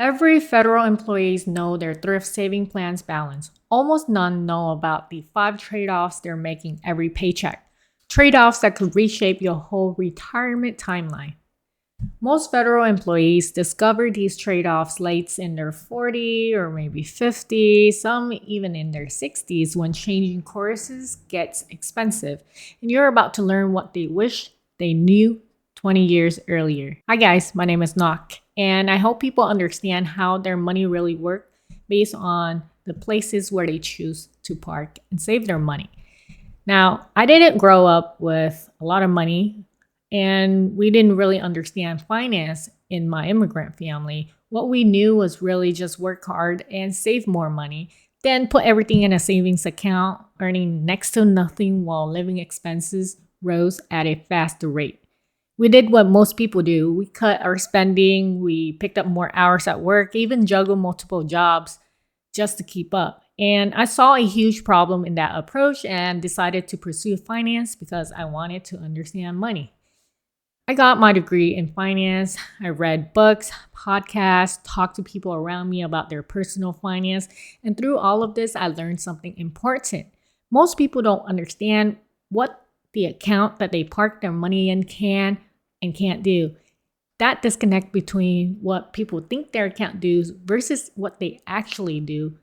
Every federal employees know their thrift saving plans balance. Almost none know about the 5 trade-offs they're making every paycheck. Trade-offs that could reshape your whole retirement timeline. Most federal employees discover these trade-offs late in their 40s or maybe 50s, some even in their 60s when changing courses gets expensive. And you're about to learn what they wish they knew 20 years earlier. Hi guys, my name is Nok, and I hope people understand how their money really works based on the places where they choose to park and save their money. Now, I didn't grow up with a lot of money, and we didn't really understand finance in my immigrant family. What we knew was really just work hard and save more money, then put everything in a savings account, earning next to nothing while living expenses rose at a faster rate. We did what most people do. We cut our spending, we picked up more hours at work, even juggled multiple jobs just to keep up. And I saw a huge problem in that approach and decided to pursue finance because I wanted to understand money. I got my degree in finance. I read books, podcasts, talked to people around me about their personal finance. And through all of this, I learned something important. Most people don't understand what the account that they park their money in can and can't do. That disconnect between what people think their account does versus what they actually do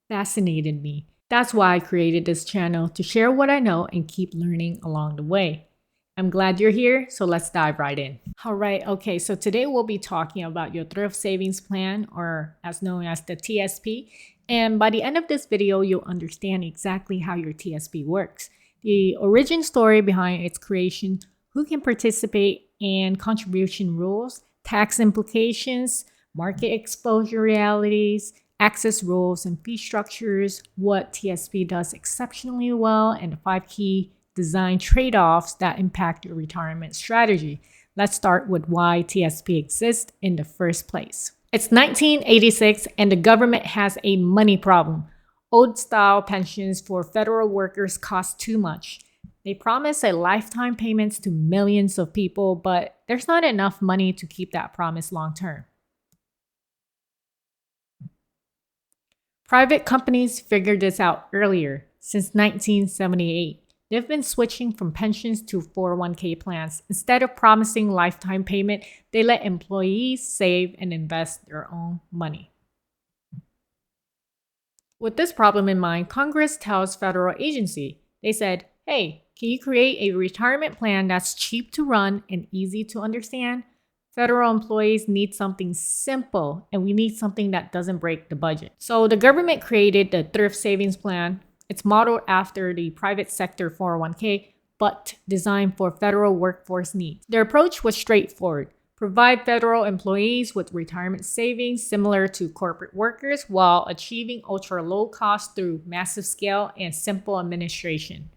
fascinated me. That's why I created this channel, to share what I know and keep learning along the way. I'm glad you're here, so let's dive right in. All right, okay, so today we'll be talking about your thrift savings plan, or as known as the TSP. And by the end of this video, you'll understand exactly how your TSP works, the origin story behind its creation, who can participate, and contribution rules, tax implications, market exposure realities, access rules and fee structures, what TSP does exceptionally well, and the 5 key design trade-offs that impact your retirement strategy. Let's start with why TSP exists in the first place. It's 1986 and the government has a money problem. Old-style pensions for federal workers cost too much. They promise a lifetime payments to millions of people, but there's not enough money to keep that promise long-term. Private companies figured this out earlier, since 1978. They've been switching from pensions to 401k plans. Instead of promising lifetime payment, they let employees save and invest their own money. With this problem in mind, Congress tells federal agency, they said, hey, can you create a retirement plan that's cheap to run and easy to understand? Federal employees need something simple, and we need something that doesn't break the budget. So the government created the Thrift Savings Plan. It's modeled after the private sector 401k, but designed for federal workforce needs. Their approach was straightforward. Provide federal employees with retirement savings similar to corporate workers while achieving ultra low cost through massive scale and simple administration.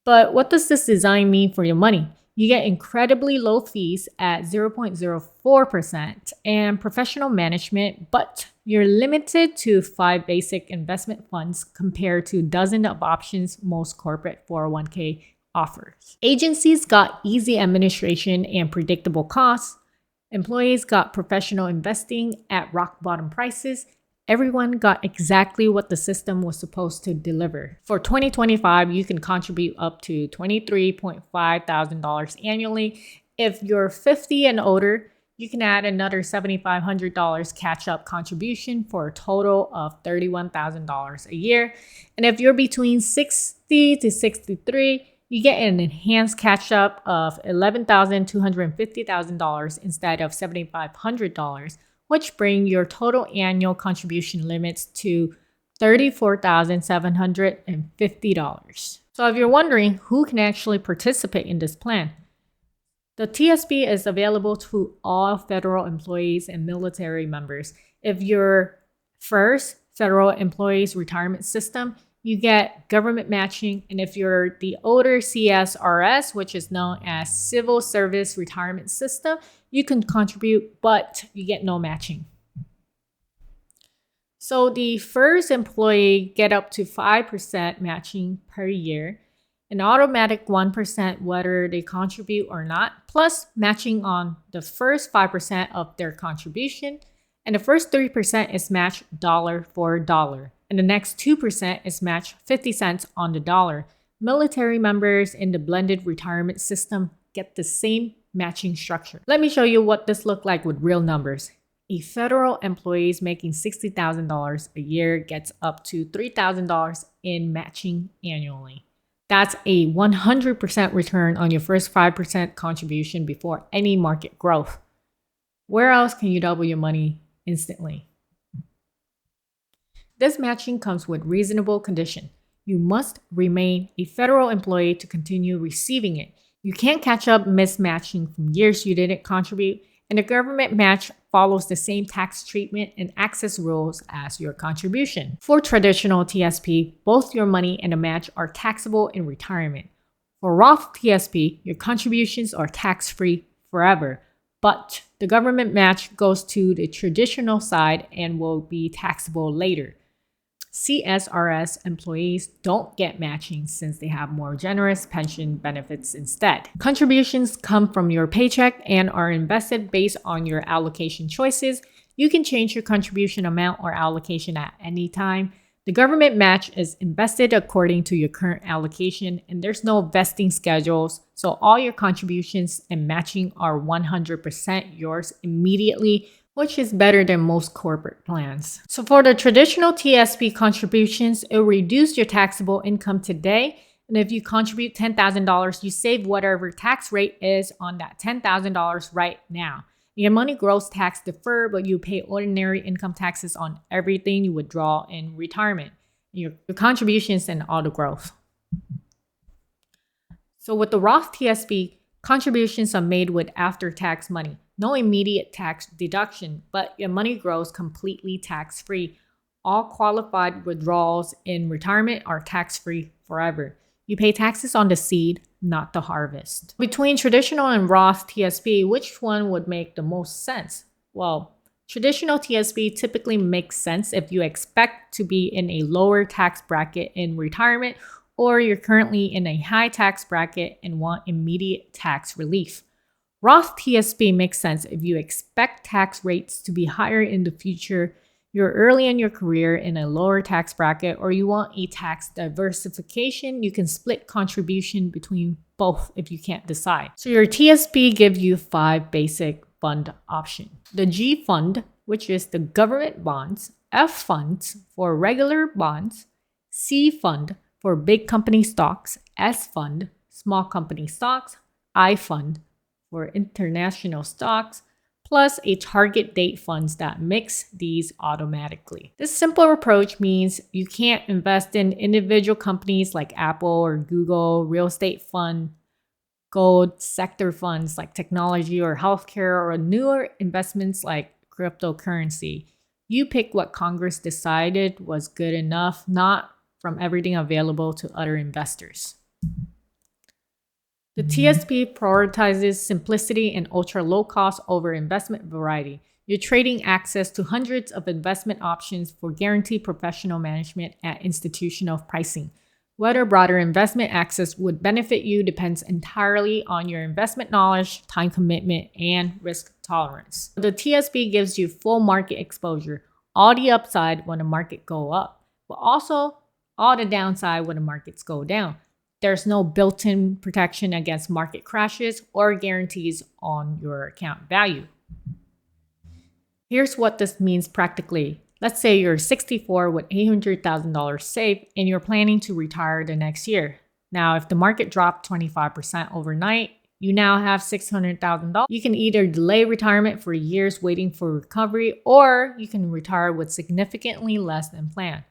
But what does this design mean for your money? You get incredibly low fees at 0.04% and professional management, but you're limited to 5 basic investment funds compared to dozens of options most corporate 401k offers. Agencies got easy administration and predictable costs. Employees got professional investing at rock bottom prices. Everyone got exactly what the system was supposed to deliver. For 2025, you can contribute up to $23.5 thousand annually. If you're 50 and older, you can add another $7,500 catch-up contribution for a total of $31,000 a year. And if you're between 60 to 63, you get an enhanced catch-up of $11,250 instead of $7,500, which bring your total annual contribution limits to $34,750. So if you're wondering who can actually participate in this plan, the TSP is available to all federal employees and military members. If you're first federal employees retirement system, you get government matching. And if you're the older CSRS, which is known as Civil Service Retirement System, you can contribute, but you get no matching. So the first employee get up to 5% matching per year, an automatic 1% whether they contribute or not, plus matching on the first 5% of their contribution, And the first 3% is matched dollar for dollar. And the next 2% is matched 50 cents on the dollar. Military members in the blended retirement system get the same matching structure. Let me show you what this looks like with real numbers. A federal employee making $60,000 a year gets up to $3,000 in matching annually. That's a 100% return on your first 5% contribution before any market growth. Where else can you double your money instantly? This matching comes with reasonable condition. You must remain a federal employee to continue receiving it. You can't catch up mismatching from years you didn't contribute, and the government match follows the same tax treatment and access rules as your contribution. For traditional TSP, both your money and the match are taxable in retirement. For Roth TSP, your contributions are tax-free forever, but the government match goes to the traditional side and will be taxable later. CSRS employees don't get matching since they have more generous pension benefits instead. Contributions come from your paycheck and are invested based on your allocation choices. You can change your contribution amount or allocation at any time. The government match is invested according to your current allocation, and there's no vesting schedules, so all your contributions and matching are 100% yours immediately, which is better than most corporate plans. So for the traditional TSP contributions, it will reduce your taxable income today. And if you contribute $10,000, you save whatever tax rate is on that $10,000 right now. Your money grows tax deferred, but you pay ordinary income taxes on everything you withdraw in retirement, your contributions and auto growth. So with the Roth TSP, contributions are made with after-tax money. No immediate tax deduction, but your money grows completely tax-free. All qualified withdrawals in retirement are tax-free forever. You pay taxes on the seed, not the harvest. Between traditional and Roth TSP, which one would make the most sense? Well, traditional TSP typically makes sense if you expect to be in a lower tax bracket in retirement, or you're currently in a high tax bracket and want immediate tax relief. Roth TSP makes sense if you expect tax rates to be higher in the future, you're early in your career in a lower tax bracket, or you want a tax diversification. You can split contribution between both if you can't decide. So your TSP gives you 5 basic fund options. The G fund, which is the government bonds, F funds for regular bonds, C fund for big company stocks, S fund, small company stocks, I fund for international stocks, plus a target date funds that mix these automatically. This simple approach means you can't invest in individual companies like Apple or Google, real estate fund, gold sector funds like technology or healthcare, or newer investments like cryptocurrency. You pick what Congress decided was good enough, not from everything available to other investors. The TSP prioritizes simplicity and ultra low cost over investment variety. You're trading access to hundreds of investment options for guaranteed professional management at institutional pricing. Whether broader investment access would benefit you depends entirely on your investment knowledge, time commitment, and risk tolerance. The TSP gives you full market exposure, all the upside when the market go up, but also all the downside when the markets go down. There's no built-in protection against market crashes or guarantees on your account value. Here's what this means practically. Let's say you're 64 with $800,000 saved and you're planning to retire the next year. Now, if the market dropped 25% overnight, you now have $600,000. You can either delay retirement for years waiting for recovery, or you can retire with significantly less than planned.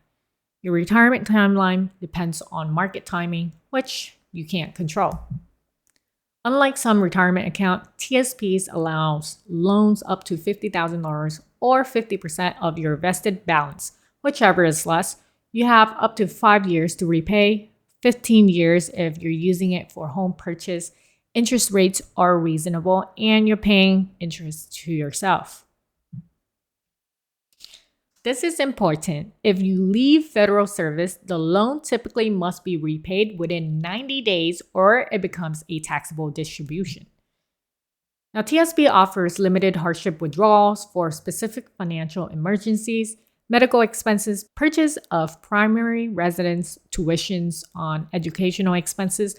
Your retirement timeline depends on market timing, which you can't control. Unlike some retirement account, TSPs allows loans up to $50,000 or 50% of your vested balance, whichever is less. You have up to 5 years to repay, 15 years if you're using it for home purchase. Interest rates are reasonable and you're paying interest to yourself. This is important. If you leave federal service, the loan typically must be repaid within 90 days or it becomes a taxable distribution. Now, TSP offers limited hardship withdrawals for specific financial emergencies, medical expenses, purchase of primary residence tuitions on educational expenses,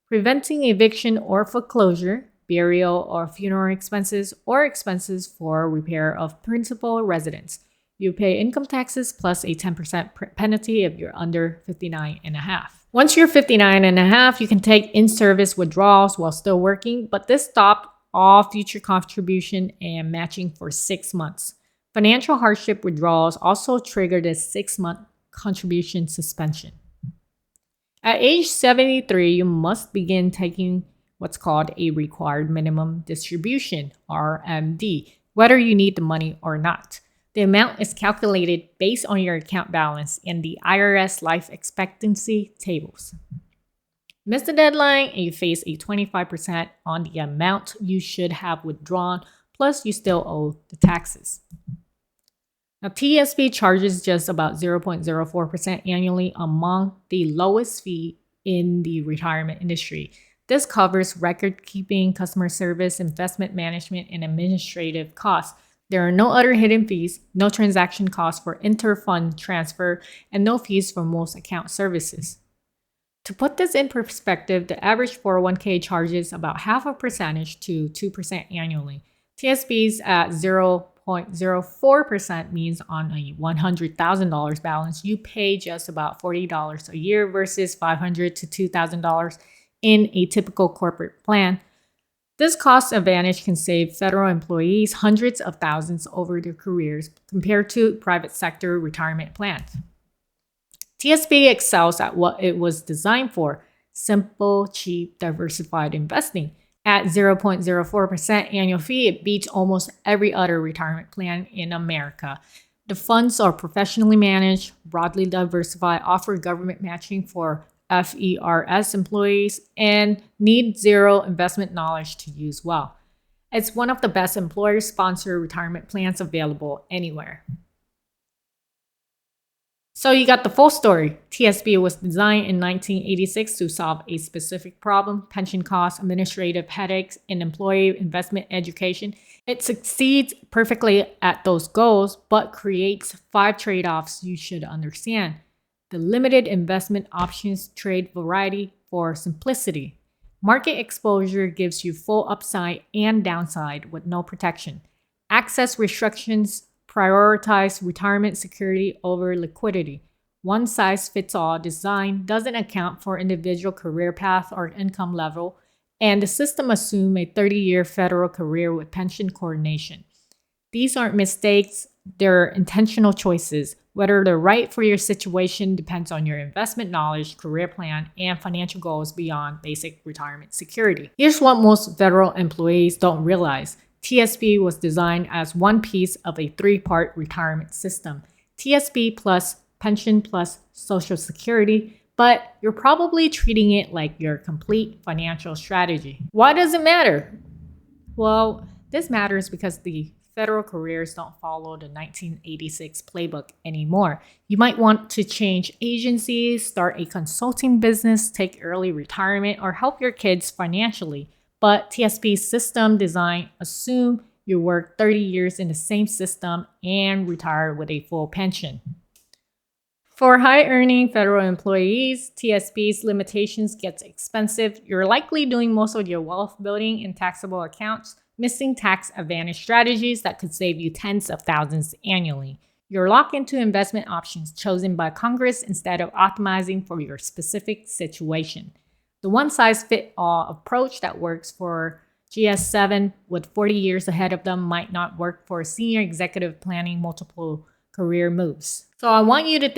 preventing eviction or foreclosure, burial or funeral expenses, or expenses for repair of principal residence. You pay income taxes plus a 10% penalty if you're under 59 and a half. Once you're 59 and a half, you can take in-service withdrawals while still working, but this stopped all future contribution and matching for 6 months. Financial hardship withdrawals also triggered a 6-month contribution suspension. At age 73, you must begin taking what's called a required minimum distribution, RMD, whether you need the money or not. The amount is calculated based on your account balance in the IRS life expectancy tables. Miss the deadline and you face a 25% on the amount you should have withdrawn, plus you still owe the taxes. Now, TSP charges just about 0.04% annually, among the lowest fee in the retirement industry. This covers record keeping, customer service, investment management, and administrative costs. There are no other hidden fees, no transaction costs for inter-fund transfer, and no fees for most account services. To put this in perspective, the average 401k charges about half a percentage to 2% annually. TSP's at 0.04% means on a $100,000 balance, you pay just about $40 a year versus $500 to $2,000 in a typical corporate plan. This cost advantage can save federal employees hundreds of thousands over their careers compared to private sector retirement plans. TSP excels at what it was designed for: simple, cheap, diversified investing. At 0.04% annual fee, it beats almost every other retirement plan in America. The funds are professionally managed, broadly diversified, offer government matching for FERS employees, and need zero investment knowledge to use well. It's one of the best employer-sponsored retirement plans available anywhere. So you got the full story. TSP was designed in 1986 to solve a specific problem: pension costs, administrative headaches, and employee investment education. It succeeds perfectly at those goals, but creates 5 trade-offs you should understand. The limited investment options trade variety for simplicity. Market exposure gives you full upside and downside with no protection. Access restrictions prioritize retirement security over liquidity. One-size-fits-all design doesn't account for individual career path or income level, and the system assumes a 30-year federal career with pension coordination. These aren't mistakes, they're intentional choices. Whether they're right for your situation depends on your investment knowledge, career plan, and financial goals beyond basic retirement security. Here's what most federal employees don't realize. TSP was designed as one piece of a 3-part retirement system: TSP plus pension plus Social Security, but you're probably treating it like your complete financial strategy. Why does it matter? Well, this matters because the federal careers don't follow the 1986 playbook anymore. You might want to change agencies, start a consulting business, take early retirement, or help your kids financially. But TSP's system design assumes you work 30 years in the same system and retire with a full pension. For high-earning federal employees, TSP's limitations get expensive. You're likely doing most of your wealth building in taxable accounts, missing tax advantage strategies that could save you tens of thousands annually. You're locked into investment options chosen by Congress instead of optimizing for your specific situation. The one-size-fits-all approach that works for GS7 with 40 years ahead of them might not work for a senior executive planning multiple career moves. So I want you to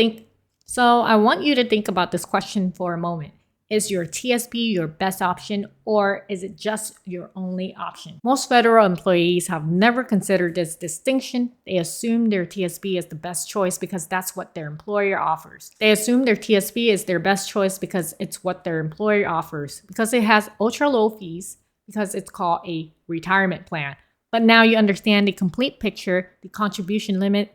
think about this question for a moment. Is your TSP your best option, or is it just your only option? Most federal employees have never considered this distinction. They assume their TSP is the best choice because that's what their employer offers. They assume their TSP is their best choice because it's what their employer offers, because it has ultra low fees, because it's called a retirement plan. But now you understand the complete picture, the contribution limits,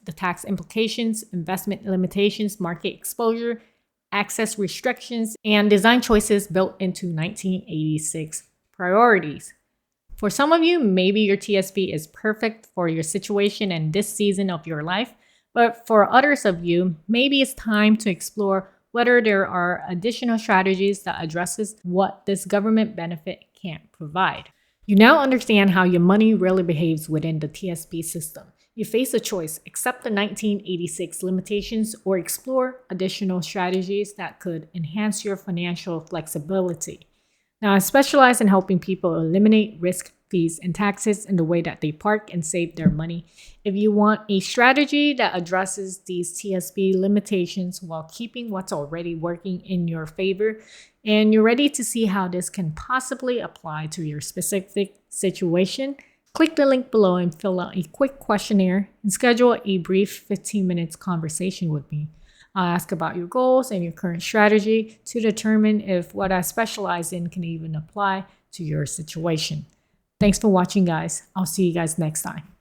the tax implications, investment limitations, market exposure, access restrictions, and design choices built into 1986 priorities. For some of you, maybe your TSP is perfect for your situation and this season of your life, but for others of you, maybe it's time to explore whether there are additional strategies that addresses what this government benefit can't provide. You now understand how your money really behaves within the TSP system. You face a choice: accept the 1986 limitations or explore additional strategies that could enhance your financial flexibility. Now, I specialize in helping people eliminate risk, fees, and taxes in the way that they park and save their money. If you want a strategy that addresses these TSP limitations while keeping what's already working in your favor, and you're ready to see how this can possibly apply to your specific situation, click the link below and fill out a quick questionnaire and schedule a brief 15 minutes conversation with me. I'll ask about your goals and your current strategy to determine if what I specialize in can even apply to your situation. Thanks for watching, guys. I'll see you guys next time.